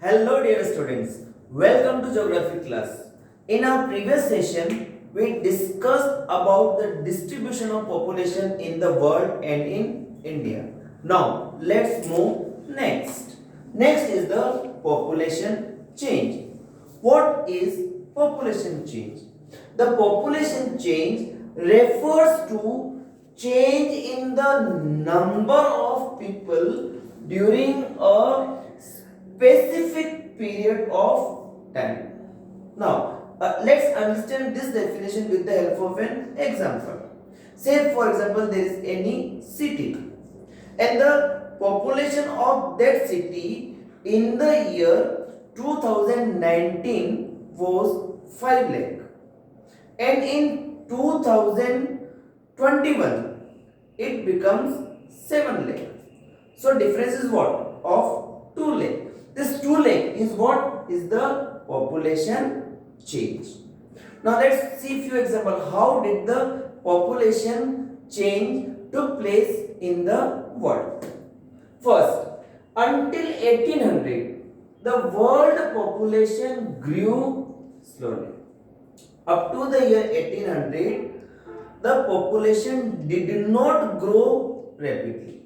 Hello dear students, welcome to geography class. In our previous session, we discussed about the distribution of population in the world and in India. Now, let's move next. Next is the population change. What is population change? The population change refers to change in the number of people during a specific period of time. Now, let's understand this definition with the help of an example. Say, for example, there is any city, and the population of that city in the year 2019 was 5 lakh, and in 2021 it becomes 7 lakh. So, difference is what? Of 2 lakh. This 2 lakh is what? Is the population change. Now let's see few examples. How did the population change took place in the world? First, until 1800, the world population grew slowly. Up to the year 1800, the population did not grow rapidly.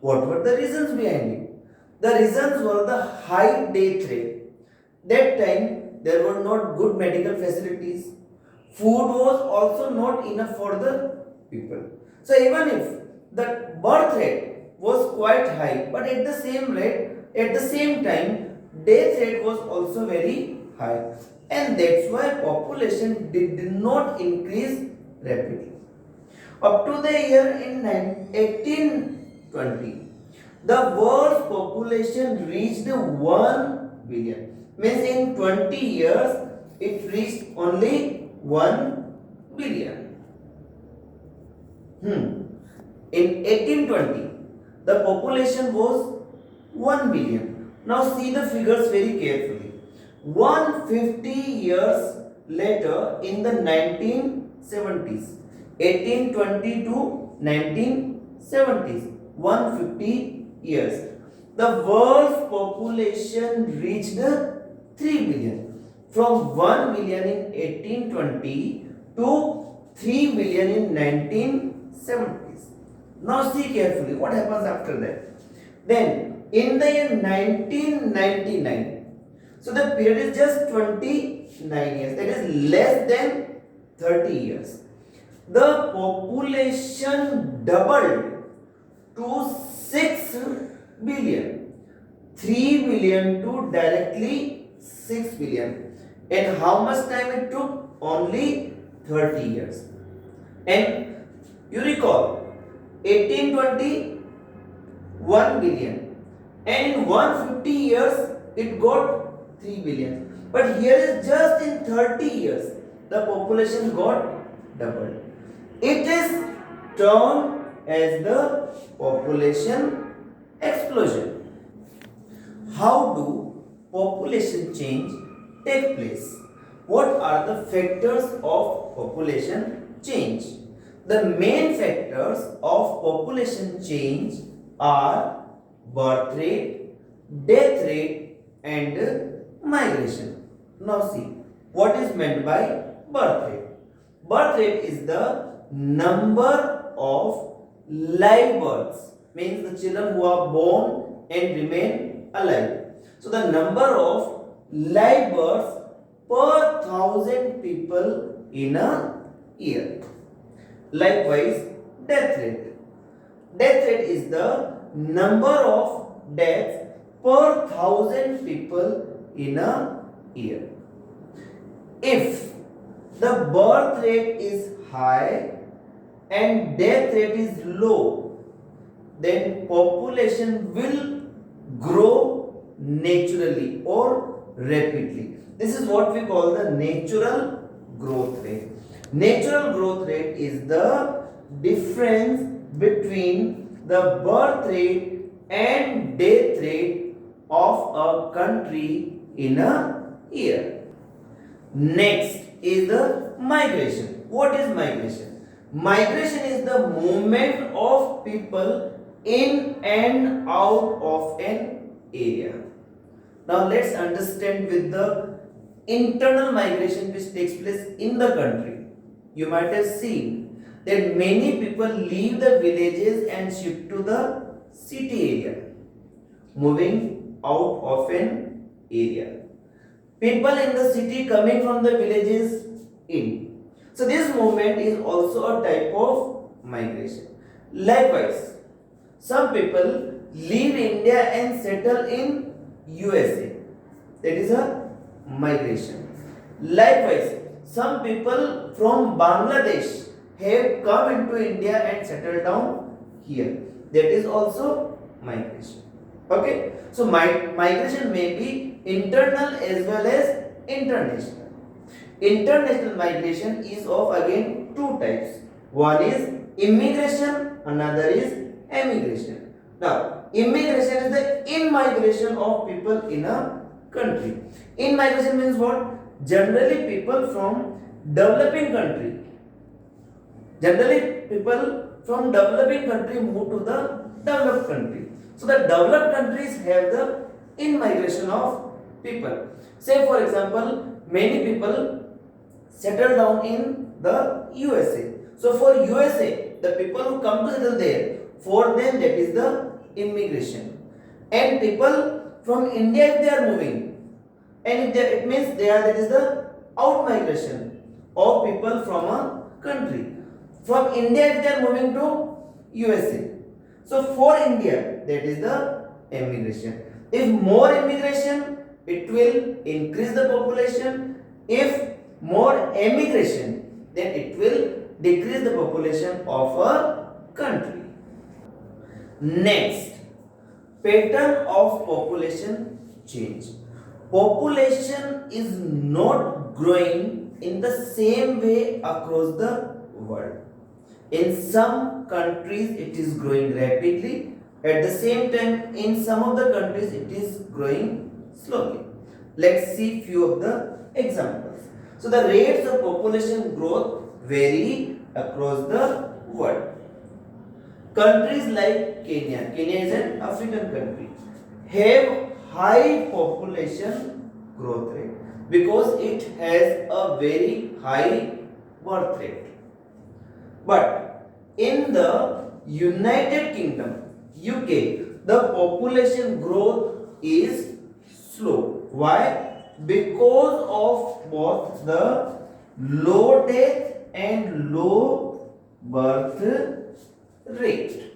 What were the reasons behind it? The reasons were the high death rate. That time there were not good medical facilities. Food was also not enough for the people. So even if the birth rate was quite high, but at the same time, death rate was also very high. And that's why population did not increase rapidly. Up to the year in 1820, the world's population reached 1 billion. Means in 20 years, it reached only 1 billion. In 1820, the population was 1 billion. Now see the figures very carefully. 150 years later, in the 1970s, 1820 to 1970s, 150 years, the world's population reached 3 billion. From 1 billion in 1820 to 3 billion in 1970s. Now see carefully what happens after that. Then in the year 1999, so the period is just 29 years, that is less than 30 years. The population doubled to 6 billion. 3 billion to directly 6 billion. And how much time it took? Only 30 years. And you recall, 1820, 1 billion. And in 150 years, it got 3 billion. But here is just in 30 years, the population got doubled. It is termed as the population explosion. How do population change take place? What are the factors of population change? The main factors of population change are birth rate, death rate, and migration. Now see, what is meant by birth rate? Birth rate is the number of live births, means the children who are born and remain alive. So the number of live births per 1,000 people in a year. Likewise, death rate. Death rate is the number of deaths per 1,000 people in a year. If the birth rate is high and death rate is low, then population will grow naturally or rapidly. This is what we call the natural growth rate. Natural growth rate is the difference between the birth rate and death rate of a country in a year. Next is the migration. What is migration? Migration is the movement of people in and out of an area. Now let's understand with the internal migration which takes place in the country. You might have seen that many people leave the villages and shift to the city area, moving out of an area. People in the city coming from the villages in. So this movement is also a type of migration. Likewise, some people leave India and settle in USA. That is a migration. Likewise, some people from Bangladesh have come into India and settled down here. That is also migration. Okay, so migration may be internal as well as international. International migration is of again two types. One is immigration, another is emigration. Now, immigration is the in-migration of people in a country. In-migration means what? Generally people from developing country. Generally people from developing country move to the developed country. So the developed countries have the in-migration of people. Say for example, many people settle down in the USA. So for USA, the people who come to settle there, for them that is the immigration. And people from India if they are moving, and if they, it means they are, that is the out migration of people from a country. From India if they are moving to USA. So for India that is the immigration. If more immigration, it will increase the population. If more emigration, then it will decrease the population of a country. Next, pattern of population change. Population is not growing in the same way across the world. In some countries it is growing rapidly. At the same time, in some of the countries it is growing slowly. Let's see few of the examples. So the rates of population growth vary across the world. Countries like Kenya is an African country, have high population growth rate because it has a very high birth rate. But in the United Kingdom, UK, the population growth is slow. Why? Because of both the low death and low birth rate.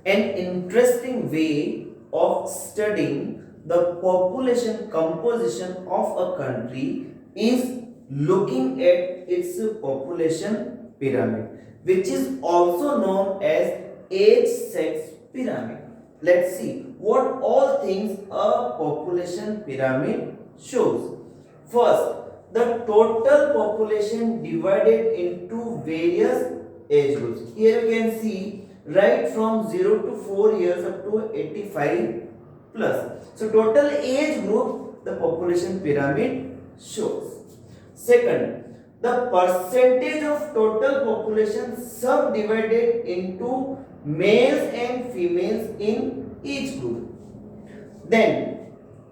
An interesting way of studying the population composition of a country is looking at its population pyramid, which is also known as age-sex pyramid. Let's see what all things a population pyramid shows. First, the total population divided into various age groups. Here you can see right from 0 to 4 years up to 85 plus. So total age group the population pyramid shows. Second, the percentage of total population subdivided into males and females in each group. Then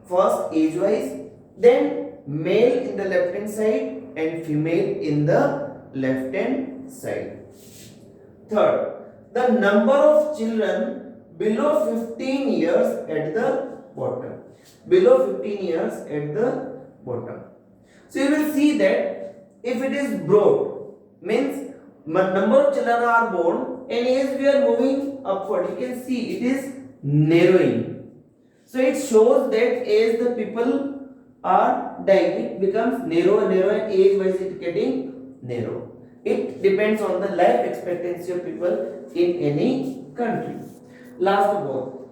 first age wise, then male in the left hand side and female in the left hand side. Third, the number of children below 15 years at the bottom. Below 15 years at the bottom. So you will see that if it is broad, means number of children are born, and as we are moving upward, you can see it is narrowing. So it shows that as the people are dying, it becomes narrow and narrow, and age wise it getting narrow. It depends on the life expectancy of people in any country. Last of all,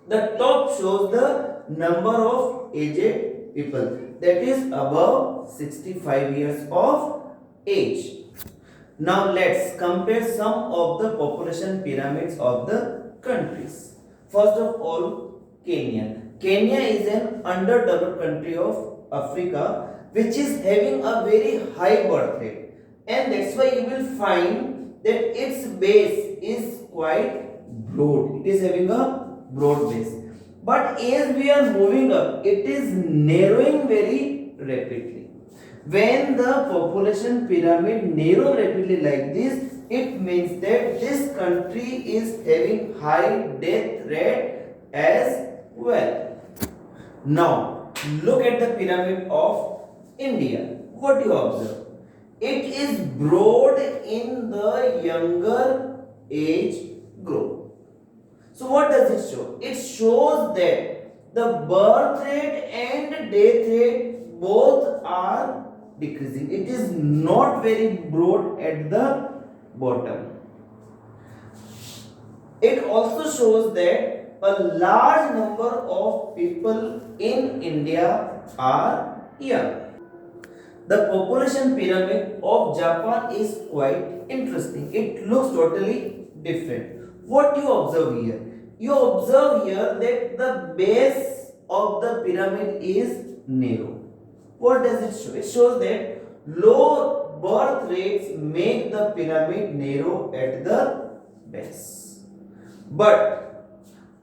the top shows the number of aged people, that is above 65 years of age. Now let's compare some of the population pyramids of the countries. First of all, Kenya. Kenya is an underdeveloped country of Africa which is having a very high birth rate, and that's why you will find that its base is quite broad. It is having a broad base. But as we are moving up, it is narrowing very rapidly. When the population pyramid narrow rapidly like this, it means that this country is having high death rate as well. Now, look at the pyramid of India. What you observe? It is broad in the younger age group. So what does it show? It shows that the birth rate and death rate both are decreasing. It is not very broad at the bottom. It also shows that a large number of people in India are young. The population pyramid of Japan is quite interesting. It looks totally different. What you observe here? You observe here that the base of the pyramid is narrow. What does it show? It shows that low birth rates make the pyramid narrow at the base. But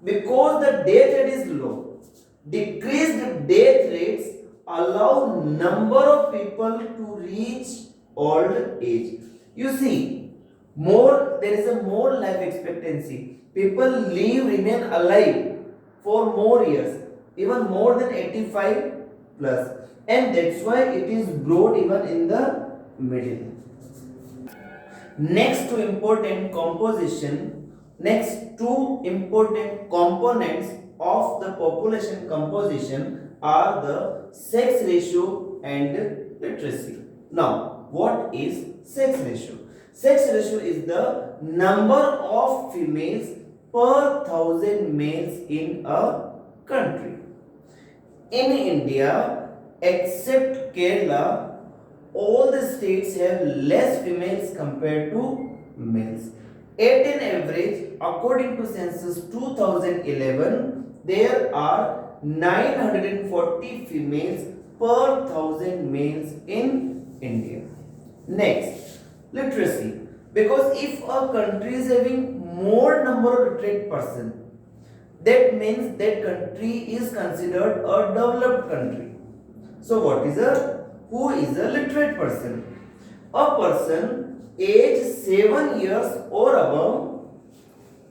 because the death rate is low, decreased death rates allow number of people to reach old age. You see, there is a more life expectancy. People remain alive for more years, even more than 85 plus, and that's why it is broad even in the middle. Next two important components of the population composition are the sex ratio and literacy. Now, what is sex ratio? Sex ratio is the number of females per thousand males in a country. In India, except Kerala, all the states have less females compared to males. At an average, according to census 2011, there are 940 females per thousand males in India. Next, literacy. Because if a country is having more number of literate person, that means that country is considered a developed country. So who is a literate person? A person aged 7 years or above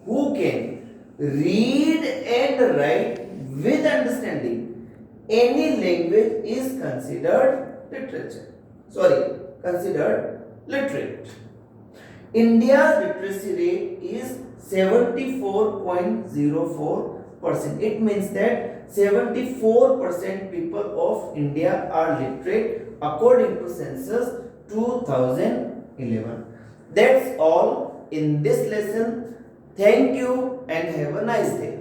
who can read and write with understanding any language is considered considered literate. India's literacy rate is 74.04%. It means that 74% people of India are literate according to census 2011. That's all in this lesson. Thank you and have a nice day.